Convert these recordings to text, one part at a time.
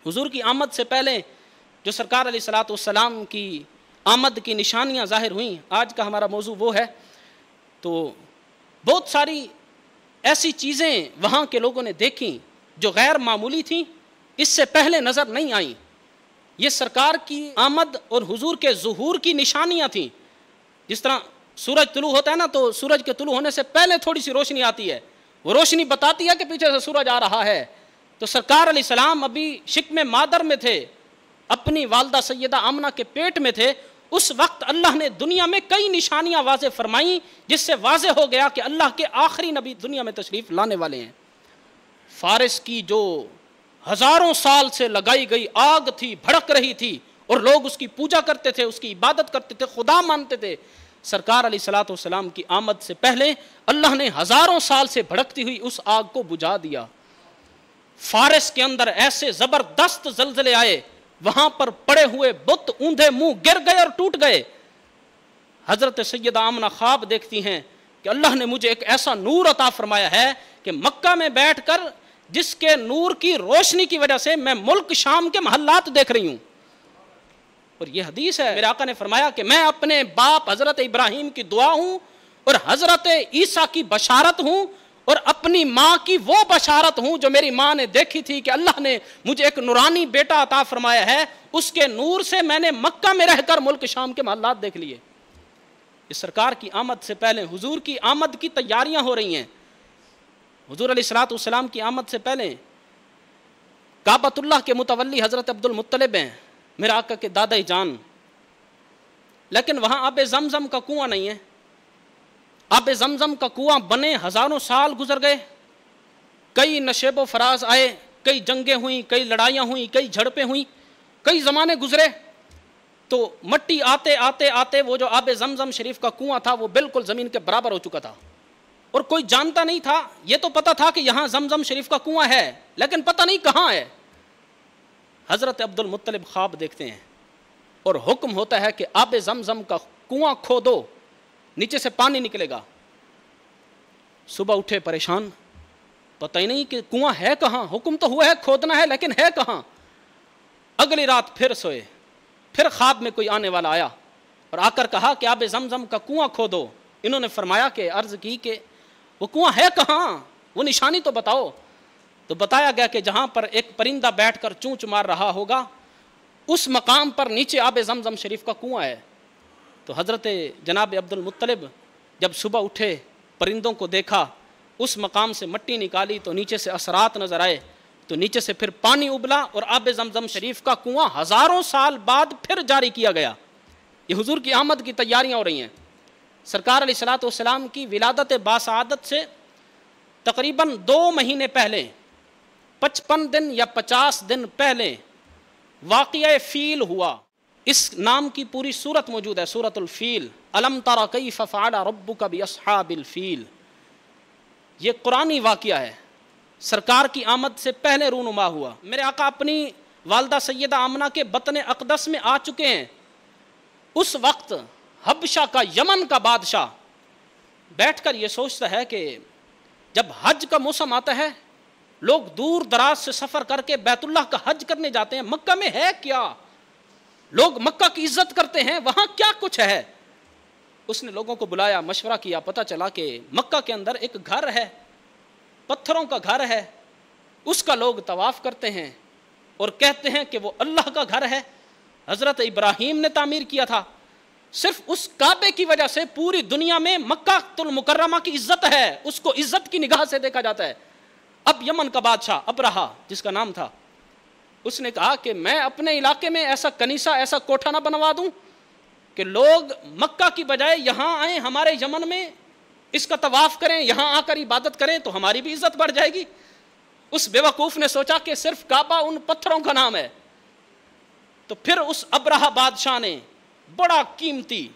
حضور کی آمد سے پہلے جو سرکار علیہ الصلوۃ والسلام کی آمد کی نشانیاں ظاہر ہوئیں، آج کا ہمارا موضوع وہ ہے، تو بہت ساری ایسی چیزیں وہاں کے لوگوں نے دیکھیں جو غیر معمولی تھیں، اس سے پہلے نظر نہیں آئیں۔ یہ سرکار کی آمد اور حضور کے ظہور کی نشانیاں تھیں۔ جس طرح سورج طلوع ہوتا ہے نا، تو سورج کے طلوع ہونے سے پہلے تھوڑی سی روشنی آتی ہے، وہ روشنی بتاتی ہے کہ پیچھے سے سورج آ رہا ہے۔ تو سرکار علیہ السلام ابھی شکم مادر میں تھے، اپنی والدہ سیدہ آمنہ کے پیٹ میں تھے، اس وقت اللہ نے دنیا میں کئی نشانیاں واضح فرمائیں، جس سے واضح ہو گیا کہ اللہ کے آخری نبی دنیا میں تشریف لانے والے ہیں۔ فارس کی جو ہزاروں سال سے لگائی گئی آگ تھی، بھڑک رہی تھی، اور لوگ اس کی پوجا کرتے تھے، اس کی عبادت کرتے تھے، خدا مانتے تھے، سرکار علیہ الصلوۃ والسلام کی آمد سے پہلے اللہ نے ہزاروں سال سے بھڑکتی ہوئی اس آگ کو بجھا دیا۔ فارس کے اندر ایسے زبردست زلزلے آئے، وہاں پر پڑے ہوئے بت اوندھے منہ گر گئے اور ٹوٹ گئے۔ حضرت سیدہ آمنہ خواب دیکھتی ہیں کہ اللہ نے مجھے ایک ایسا نور عطا فرمایا ہے کہ مکہ میں بیٹھ کر جس کے نور کی روشنی کی وجہ سے میں ملک شام کے محلات دیکھ رہی ہوں۔ اور یہ حدیث ہے، میرے آقا نے فرمایا کہ میں اپنے باپ حضرت ابراہیم کی دعا ہوں، اور حضرت عیسیٰ کی بشارت ہوں، اور اپنی ماں کی وہ بشارت ہوں جو میری ماں نے دیکھی تھی کہ اللہ نے مجھے ایک نورانی بیٹا عطا فرمایا ہے، اس کے نور سے میں نے مکہ میں رہ کر ملک شام کے محلات دیکھ لیے۔ اس سرکار کی آمد سے پہلے حضور کی آمد کی تیاریاں ہو رہی ہیں۔ حضور علیہ الصلوۃ والسلام کی آمد سے پہلے کعبۃ اللہ کے متولی حضرت عبد المطلب ہیں، میرے آقا کے دادا جان، لیکن وہاں آب زمزم کا کنواں نہیں ہے۔ آب زمزم کا کنواں بنے ہزاروں سال گزر گئے، کئی نشیب و فراز آئے، کئی جنگیں ہوئیں، کئی لڑائیاں ہوئیں، کئی جھڑپیں ہوئیں، کئی زمانے گزرے، تو مٹی آتے آتے آتے وہ جو آب زمزم شریف کا کنواں تھا وہ بالکل زمین کے برابر ہو چکا تھا، اور کوئی جانتا نہیں تھا۔ یہ تو پتہ تھا کہ یہاں زمزم شریف کا کنواں ہے، لیکن پتہ نہیں کہاں ہے۔ حضرت عبد المطلب خواب دیکھتے ہیں اور حکم ہوتا ہے کہ آب زمزم کا کنواں کھودو، نیچے سے پانی نکلے گا۔ صبح اٹھے پریشان، پتہ ہی نہیں کہ کنواں ہے کہاں، حکم تو ہوا ہے کھودنا ہے، لیکن ہے کہاں۔ اگلی رات پھر سوئے، پھر خواب میں کوئی آنے والا آیا اور آ کر کہا کہ آب زمزم کا کنواں کھودو۔ انہوں نے فرمایا کہ عرض کی کہ وہ کنواں ہے کہاں، وہ نشانی تو بتاؤ۔ تو بتایا گیا کہ جہاں پر ایک پرندہ بیٹھ کر چونچ مار رہا ہوگا، اس مقام پر نیچے آب زمزم شریف کا کنواں ہے۔ تو حضرت جناب عبد المطلب جب صبح اٹھے، پرندوں کو دیکھا، اس مقام سے مٹی نکالی تو نیچے سے اثرات نظر آئے، تو نیچے سے پھر پانی ابلا اور آب زمزم شریف کا کنواں ہزاروں سال بعد پھر جاری کیا گیا۔ یہ حضور کی آمد کی تیاریاں ہو رہی ہیں۔ سرکار علیہ الصلوۃ والسلام کی ولادت باسعادت سے تقریباً 2 مہینے پہلے، 55 دن یا 50 دن پہلے واقعہ فیل ہوا۔ اس نام کی پوری سورت موجود ہے، سورۃ الفیل، الم تر کیف فعل ربک باصحاب الفیل۔ یہ قرآنی واقعہ ہے، سرکار کی آمد سے پہلے رونما ہوا۔ میرے آقا اپنی والدہ سیدہ آمنہ کے بطن اقدس میں آ چکے ہیں۔ اس وقت حبشہ کا، یمن کا بادشاہ بیٹھ کر یہ سوچتا ہے کہ جب حج کا موسم آتا ہے، لوگ دور دراز سے سفر کر کے بیت اللہ کا حج کرنے جاتے ہیں، مکہ میں ہے کیا؟ لوگ مکہ کی عزت کرتے ہیں، وہاں کیا کچھ ہے؟ اس نے لوگوں کو بلایا، مشورہ کیا، پتہ چلا کہ مکہ کے اندر ایک گھر ہے، پتھروں کا گھر ہے، اس کا لوگ طواف کرتے ہیں اور کہتے ہیں کہ وہ اللہ کا گھر ہے، حضرت ابراہیم نے تعمیر کیا تھا۔ صرف اس کعبے کی وجہ سے پوری دنیا میں مکہ المکرمہ کی عزت ہے، اس کو عزت کی نگاہ سے دیکھا جاتا ہے۔ اب یمن کا بادشاہ ابرہہ جس کا نام تھا، اس نے کہا کہ میں اپنے علاقے میں ایسا کنیسہ، ایسا کوٹھا نہ بنوا دوں کہ لوگ مکہ کی بجائے یہاں آئیں، ہمارے یمن میں اس کا طواف کریں، یہاں آ کر عبادت کریں تو ہماری بھی عزت بڑھ جائے گی۔ اس بیوقوف نے سوچا کہ صرف کعبہ ان پتھروں کا نام ہے، تو پھر اس ابرہہ بادشاہ نے بڑا قیمتی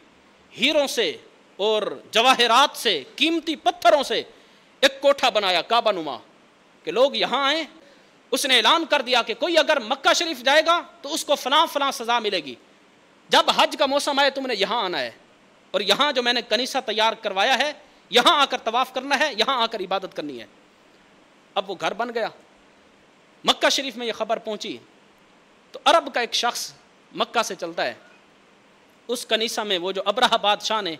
ہیروں سے اور جواہرات سے، قیمتی پتھروں سے ایک کوٹھا بنایا کعبہ نما کہ لوگ یہاں آئیں۔ اس نے اعلان کر دیا کہ کوئی اگر مکہ شریف جائے گا تو اس کو فلاں فلاں سزا ملے گی، جب حج کا موسم آئے تم نے یہاں آنا ہے، اور یہاں جو میں نے کنیسہ تیار کروایا ہے یہاں آ کر طواف کرنا ہے، یہاں آ کر عبادت کرنی ہے۔ اب وہ گھر بن گیا، مکہ شریف میں یہ خبر پہنچی، تو عرب کا ایک شخص مکہ سے چلتا ہے، اس کنیسہ میں وہ جو ابرہہ بادشاہ نے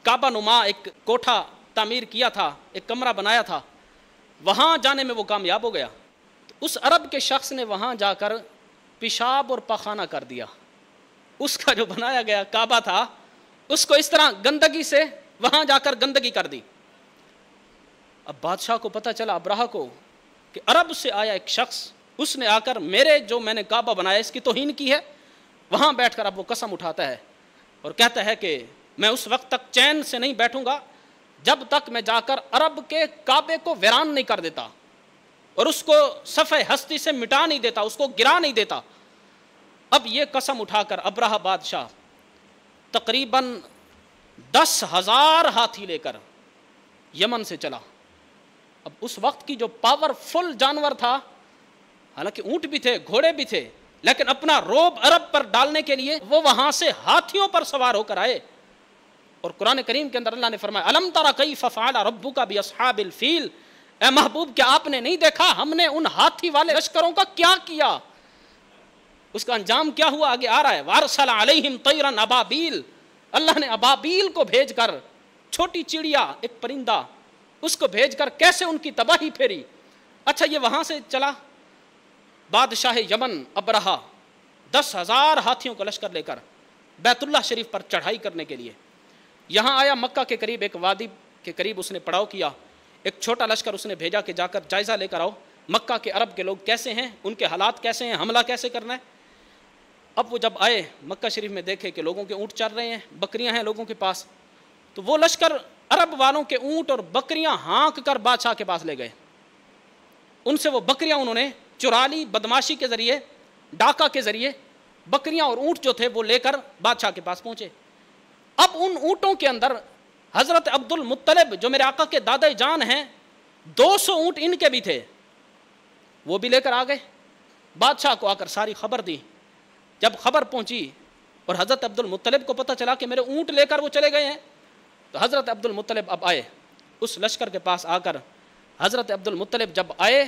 کعبہ نما ایک کوٹھا تعمیر کیا تھا، ایک کمرہ بنایا تھا، وہاں جانے میں وہ کامیاب ہو گیا۔ تو اس عرب کے شخص نے وہاں جا کر پیشاب اور پاخانہ کر دیا۔ اس کا جو بنایا گیا کعبہ تھا اس کو اس طرح گندگی سے وہاں جا کر گندگی کر دی۔ اب بادشاہ کو پتہ چلا، ابرہہ کو، کہ عرب سے آیا ایک شخص، اس نے آ کر میرے جو میں نے کعبہ بنایا اس کی توہین کی ہے۔ وہاں بیٹھ کر اب وہ قسم اٹھاتا ہے اور کہتا ہے کہ میں اس وقت تک چین سے نہیں بیٹھوں گا جب تک میں جا کر عرب کے کعبے کو ویران نہیں کر دیتا اور اس کو صفحہ ہستی سے مٹا نہیں دیتا، اس کو گرا نہیں دیتا۔ اب یہ قسم اٹھا کر ابرہہ بادشاہ تقریباً 10,000 ہاتھی لے کر یمن سے چلا۔ اب اس وقت کی جو پاورفل جانور تھا، حالانکہ اونٹ بھی تھے، گھوڑے بھی تھے، لیکن اپنا روب عرب پر ڈالنے کے لیے وہ وہاں سے ہاتھیوں پر سوار ہو کر آئے۔ اور قرآن کریم کے اندر اللہ نے فرمایا الم تر کیف فعل ربک باصحاب الفیل، اے محبوب کیا آپ نے نہیں دیکھا ہم نے ان ہاتھی والے لشکروں کا کیا کیا؟ اس کا انجام کیا ہوا آگے آ رہا ہے، وارسل علیہم طیرا ابابیل، اللہ نے ابابیل کو بھیج کر، چھوٹی چڑیا ایک پرندہ، اس کو بھیج کر کیسے ان کی تباہی پھیری۔ اچھا یہ وہاں سے چلا بادشاہ یمن ابرہہ 10,000 ہاتھیوں کا لشکر لے کر بیت اللہ شریف پر چڑھائی کرنے کے لیے یہاں آیا۔ مکہ کے قریب ایک وادی کے قریب اس نے پڑاؤ کیا، ایک چھوٹا لشکر اس نے بھیجا کہ جا کر جائزہ لے کر آؤ مکہ کے عرب کے لوگ کیسے ہیں، ان کے حالات کیسے ہیں، حملہ کیسے کرنا ہے۔ اب وہ جب آئے مکہ شریف میں دیکھے کہ لوگوں کے اونٹ چل رہے ہیں، بکریاں ہیں لوگوں کے پاس، تو وہ لشکر عرب والوں کے اونٹ اور بکریاں ہانک کر بادشاہ کے پاس لے گئے۔ ان سے وہ بکریاں انہوں نے چرا لی، بدماشی کے ذریعے، ڈاکہ کے ذریعے بکریاں اور اونٹ جو تھے وہ لے کر بادشاہ کے پاس پہنچے۔ اب ان اونٹوں کے اندر حضرت عبد المطلب جو میرے آقا کے دادا جان ہیں، 200 اونٹ ان کے بھی تھے، وہ بھی لے کر آ گئے۔ بادشاہ کو آ کر ساری خبر دی۔ جب خبر پہنچی اور حضرت عبد المطلب کو پتہ چلا کہ میرے اونٹ لے کر وہ چلے گئے ہیں، تو حضرت عبد المطلب اب آئے اس لشکر کے پاس۔ آ کر حضرت عبد المطلب جب آئے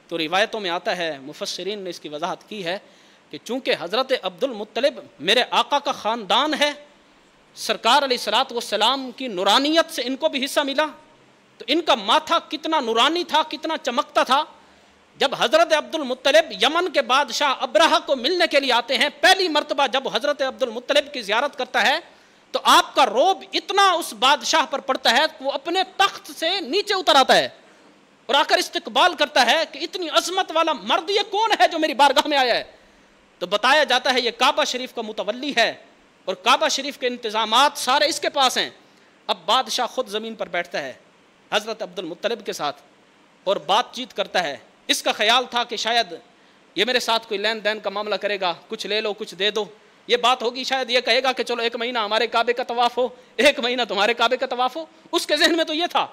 تو روایتوں میں آتا ہے، مفسرین نے اس کی وضاحت کی ہے کہ چونکہ حضرت عبد المطلب میرے آقا کا خاندان ہے، سرکار علیہ الصلوۃ والسلام کی نورانیت سے ان کو بھی حصہ ملا، تو ان کا ماتھا کتنا نورانی تھا، کتنا چمکتا تھا۔ جب حضرت عبد المطلب یمن کے بادشاہ ابرہہ کو ملنے کے لیے آتے ہیں، پہلی مرتبہ جب حضرت عبد المطلب کی زیارت کرتا ہے تو آپ کا روب اتنا اس بادشاہ پر پڑتا ہے کہ وہ اپنے تخت سے نیچے اتر آتا ہے اور آ کر استقبال کرتا ہے کہ اتنی عظمت والا مرد یہ کون ہے جو میری بارگاہ میں آیا ہے؟ تو بتایا جاتا ہے یہ کعبہ شریف کا متولی ہے اور کعبہ شریف کے انتظامات سارے اس کے پاس ہیں۔ اب بادشاہ خود زمین پر بیٹھتا ہے حضرت عبد المطلب کے ساتھ اور بات چیت کرتا ہے۔ اس کا خیال تھا کہ شاید یہ میرے ساتھ کوئی لین دین کا معاملہ کرے گا، کچھ لے لو کچھ دے دو، یہ بات ہوگی، شاید یہ کہے گا کہ چلو 1 مہینہ ہمارے کعبے کا طواف ہو، 1 مہینہ تمہارے کعبے کا طواف ہو، اس کے ذہن میں تو یہ تھا۔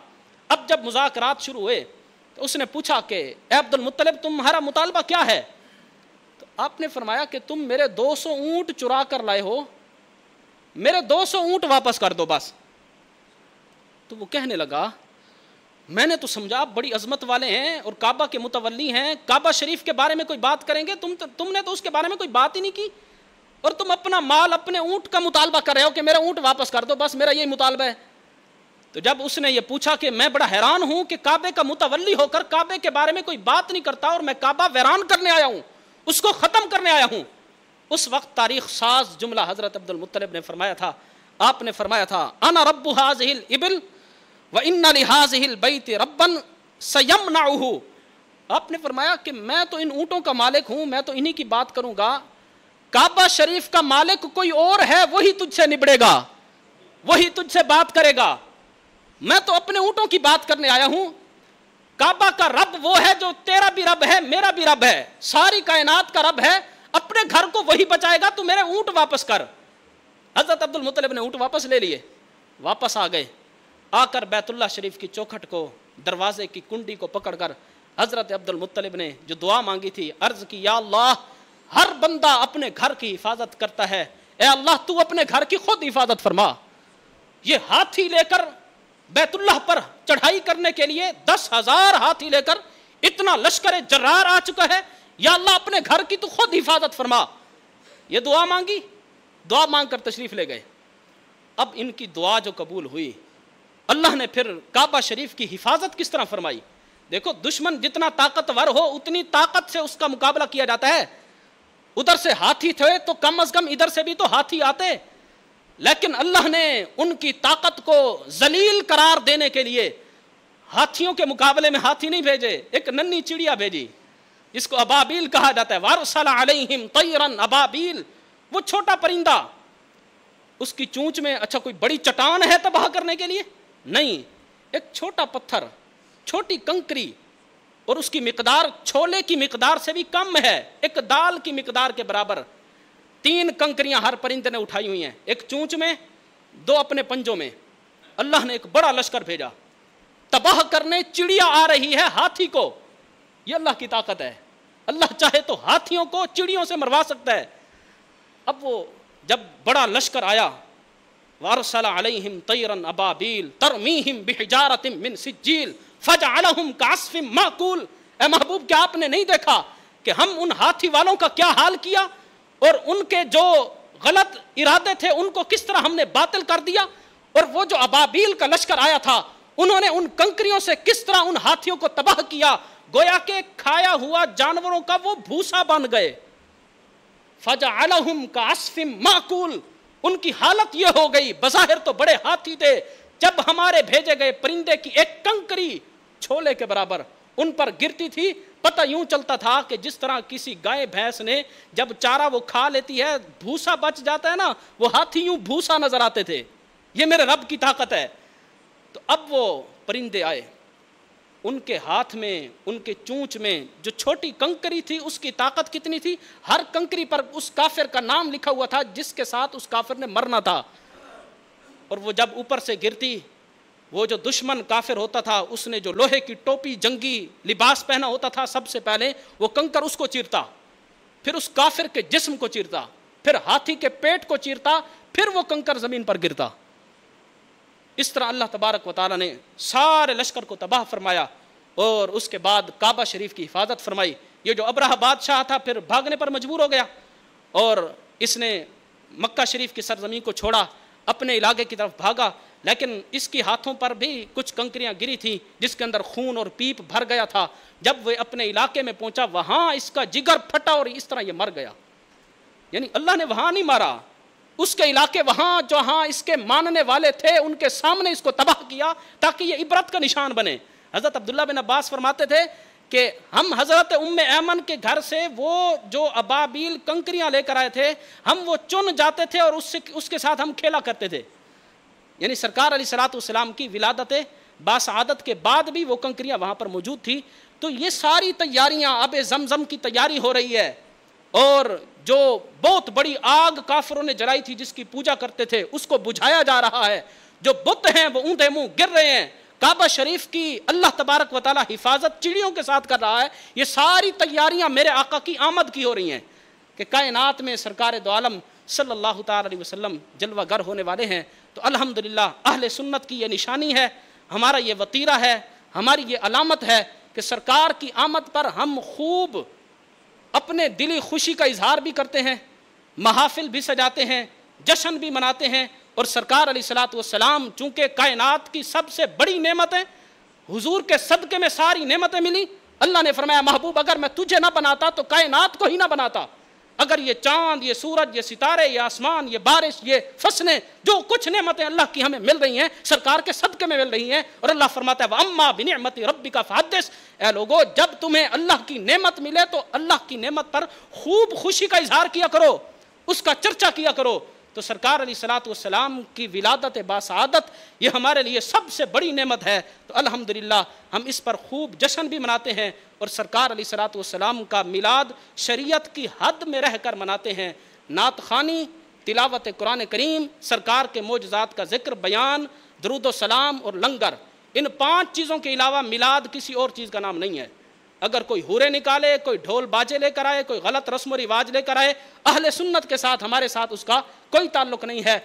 اب جب مذاکرات شروع ہوئے تو اس نے پوچھا کہ اے عبد المطلب تمہارا مطالبہ کیا ہے؟ تو آپ نے فرمایا کہ تم میرے 200 اونٹ چرا کر لائے ہو، میرے 200 اونٹ واپس کر دو بس۔ تو وہ کہنے لگا میں نے تو سمجھا آپ بڑی عظمت والے ہیں اور کعبہ کے متولی ہیں، کعبہ شریف کے بارے میں کوئی بات کریں گے، تم نے تو اس کے بارے میں کوئی بات ہی نہیں کی، اور تم اپنا مال اپنے اونٹ کا مطالبہ کر رہے ہو کہ میرا اونٹ واپس کر دو بس، میرا یہی مطالبہ ہے۔ تو جب اس نے یہ پوچھا کہ میں بڑا حیران ہوں کہ کعبے کا متولی ہو کر کعبے کے بارے میں کوئی بات نہیں کرتا اور میں کعبہ ویران کرنے آیا ہوں، اس کو ختم کرنے آیا ہوں، اس وقت تاریخ ساز جملہ حضرت عبد المطلب نے فرمایا تھا، آپ نے فرمایا تھا انا رب هذه الابل وان لهذه البيت ربا سيمنعه۔ آپ نے فرمایا کہ میں تو ان اونٹوں کا مالک ہوں، میں تو انہی کی بات کروں گا، کعبہ شریف کا مالک کوئی اور ہے، وہی تجھ سے نبڑے گا، وہی تجھ سے بات کرے گا، میں تو اپنے اونٹوں کی بات کرنے آیا ہوں۔ کعبہ کا رب وہ ہے جو تیرا بھی رب ہے، میرا بھی رب ہے، ساری کائنات کا رب ہے، اپنے گھر کو وہی بچائے گا، تو میرے اونٹ واپس کر۔ حضرت عبد المطلب نے اونٹ واپس لے لیے، واپس آ گئے، آ کر بیت اللہ شریف کی چوکھٹ کو، دروازے کی کنڈی کو پکڑ کر حضرت عبد المطلب نے جو دعا مانگی تھی عرض کی، یا اللہ ہر بندہ اپنے گھر کی حفاظت کرتا ہے، اے اللہ تو اپنے گھر کی خود حفاظت فرما۔ یہ ہاتھی لے کر بیت اللہ پر چڑھائی کرنے کے لیے 10,000 ہاتھی لے کر اتنا لشکر جرار آ چکا ہے، یا اللہ اپنے گھر کی تو خود حفاظت فرما. یہ دعا مانگی, دعا مانگ کر تشریف لے گئے. اب ان کی دعا جو قبول ہوئی, اللہ نے پھر کعبہ شریف کی حفاظت کس طرح فرمائی. دیکھو دشمن جتنا طاقتور ہو اتنی طاقت سے اس کا مقابلہ کیا جاتا ہے. ادھر سے ہاتھی تھے تو کم از کم ادھر سے بھی تو ہاتھی آتے, لیکن اللہ نے ان کی طاقت کو ذلیل قرار دینے کے لیے ہاتھیوں کے مقابلے میں ہاتھی نہیں بھیجے, ایک ننھی چڑیا بھیجی جس کو ابابیل کہا جاتا ہے. وارسل علیہم طیرا ابابیل, وہ چھوٹا پرندہ. اس کی چونچ میں اچھا کوئی بڑی چٹان ہے تباہ کرنے کے لیے؟ نہیں, ایک چھوٹا پتھر, چھوٹی کنکری, اور اس کی مقدار چھولے کی مقدار سے بھی کم ہے, ایک دال کی مقدار کے برابر. 3 کنکریاں ہر پرندے نے اٹھائی ہوئی ہیں, ایک چونچ میں, 2 اپنے پنجوں میں. اللہ نے ایک بڑا لشکر بھیجا تباہ کرنے. چڑیا آ رہی ہے ہاتھی کو, یہ اللہ کی طاقت ہے. اللہ چاہے تو ہاتھیوں کو چڑیوں سے مروا سکتا ہے. اب وہ جب بڑا لشکر آیا, وارسل علیہم طیرا ابابیل ترمیہم بحجارۃ من سجیل فجعلہم کعصف مأکول. اے محبوب کیا آپ نے نہیں دیکھا کہ ہم ان ہاتھی والوں کا کیا حال کیا, اور ان کے جو غلط ارادے تھے ان کو کس طرح ہم نے باطل کر دیا. اور وہ جو ابابیل کا لشکر آیا تھا انہوں نے ان کنکریوں سے کس طرح ان ہاتھیوں کو تباہ کیا, گویا کہ کھایا ہوا جانوروں کا وہ بھوسا بن گئے. فجعلہم کعصف مأکول, ان کی حالت یہ ہو گئی, بظاہر تو بڑے ہاتھی تھے, جب ہمارے بھیجے گئے پرندے کی ایک کنکری چھولے کے برابر ان پر گرتی تھی, پتہ یوں چلتا تھا کہ جس طرح کسی گائے بھینس نے جب چارہ وہ کھا لیتی ہے بھوسا بچ جاتا ہے نا, وہ ہاتھی یوں بھوسا نظر آتے تھے. یہ میرے رب کی طاقت ہے. تو اب وہ پرندے آئے, ان کے ہاتھ میں, ان کے چونچ میں جو چھوٹی کنکری تھی اس کی طاقت کتنی تھی, ہر کنکری پر اس کافر کا نام لکھا ہوا تھا جس کے ساتھ اس کافر نے مرنا تھا. اور وہ جب اوپر سے گرتی, وہ جو دشمن کافر ہوتا تھا اس نے جو لوہے کی ٹوپی جنگی لباس پہنا ہوتا تھا, سب سے پہلے وہ کنکر اس کو چیرتا, پھر اس کافر کے جسم کو چیرتا, پھر ہاتھی کے پیٹ کو چیرتا, پھر وہ کنکر زمین پر گرتا. اس طرح اللہ تبارک و تعالیٰ نے سارے لشکر کو تباہ فرمایا اور اس کے بعد کعبہ شریف کی حفاظت فرمائی. یہ جو ابرہہ بادشاہ تھا پھر بھاگنے پر مجبور ہو گیا اور اس نے مکہ شریف کی سرزمین کو چھوڑا, اپنے علاقے کی طرف بھاگا, لیکن اس کی ہاتھوں پر بھی کچھ کنکریاں گری تھیں جس کے اندر خون اور پیپ بھر گیا تھا. جب وہ اپنے علاقے میں پہنچا وہاں اس کا جگر پھٹا اور اس طرح یہ مر گیا. یعنی اللہ نے وہاں نہیں مارا, اس کے علاقے وہاں جہاں اس کے ماننے والے تھے ان کے سامنے اس کو تباہ کیا تاکہ یہ عبرت کا نشان بنے. حضرت عبداللہ بن عباس فرماتے تھے کہ ہم حضرت ام ایمن کے گھر سے وہ جو ابابیل کنکریاں لے کر آئے تھے ہم وہ چن جاتے تھے اور اس کے ساتھ ہم کھیلا کرتے تھے. یعنی سرکار علیہ الصلوۃ والسلام کی ولادت باسعادت کے بعد بھی وہ کنکریاں وہاں پر موجود تھی. تو یہ ساری تیاریاں, اب زمزم کی تیاری ہو رہی ہے, اور جو بہت بڑی آگ کافروں نے جلائی تھی جس کی پوجا کرتے تھے اس کو بجھایا جا رہا ہے. جو بت ہیں وہ اونٹے منہ گر رہے ہیں. کعبہ شریف کی اللہ تبارک و تعالیٰ حفاظت چڑیوں کے ساتھ کر رہا ہے. یہ ساری تیاریاں میرے آقا کی آمد کی ہو رہی ہیں کہ کائنات میں سرکار دو عالم صلی اللہ تعالی علیہ وسلم جلوہ گر ہونے والے ہیں. تو الحمدللہ اہل سنت کی یہ نشانی ہے, ہمارا یہ وطیرہ ہے, ہماری یہ علامت ہے کہ سرکار کی آمد پر ہم خوب اپنے دلی خوشی کا اظہار بھی کرتے ہیں, محافل بھی سجاتے ہیں, جشن بھی مناتے ہیں. اور سرکار علیہ الصلوۃ والسلام چونکہ کائنات کی سب سے بڑی نعمت ہے, حضور کے صدقے میں ساری نعمتیں ملی. اللہ نے فرمایا محبوب اگر میں تجھے نہ بناتا تو کائنات کو ہی نہ بناتا. اگر یہ چاند, یہ سورج, یہ ستارے, یہ آسمان, یہ بارش, یہ فصلیں, جو کچھ نعمتیں اللہ کی ہمیں مل رہی ہیں سرکار کے صدقے میں مل رہی ہیں. اور اللہ فرماتا ہے وَأَمَّا بِنِعْمَةِ رَبِّكَ فَحَدِّثْ. اے لوگو جب تمہیں اللہ کی نعمت ملے تو اللہ کی نعمت پر خوب خوشی کا اظہار کیا کرو, اس کا چرچا کیا کرو. تو سرکار علیہ الصلوۃ والسلام کی ولادت باسعادت یہ ہمارے لیے سب سے بڑی نعمت ہے. تو الحمدللہ ہم اس پر خوب جشن بھی مناتے ہیں اور سرکار علیہ الصلوۃ والسلام کا میلاد شریعت کی حد میں رہ کر مناتے ہیں. نعت خوانی, تلاوت قرآن کریم, سرکار کے معجزات کا ذکر, بیان, درود و سلام اور لنگر, ان 5 چیزوں کے علاوہ میلاد کسی اور چیز کا نام نہیں ہے. اگر کوئی ہورے نکالے, کوئی ڈھول باجے لے کر آئے, کوئی غلط رسم و رواج لے کر آئے, اہل سنت کے ساتھ ہمارے ساتھ اس کا کوئی تعلق نہیں ہے.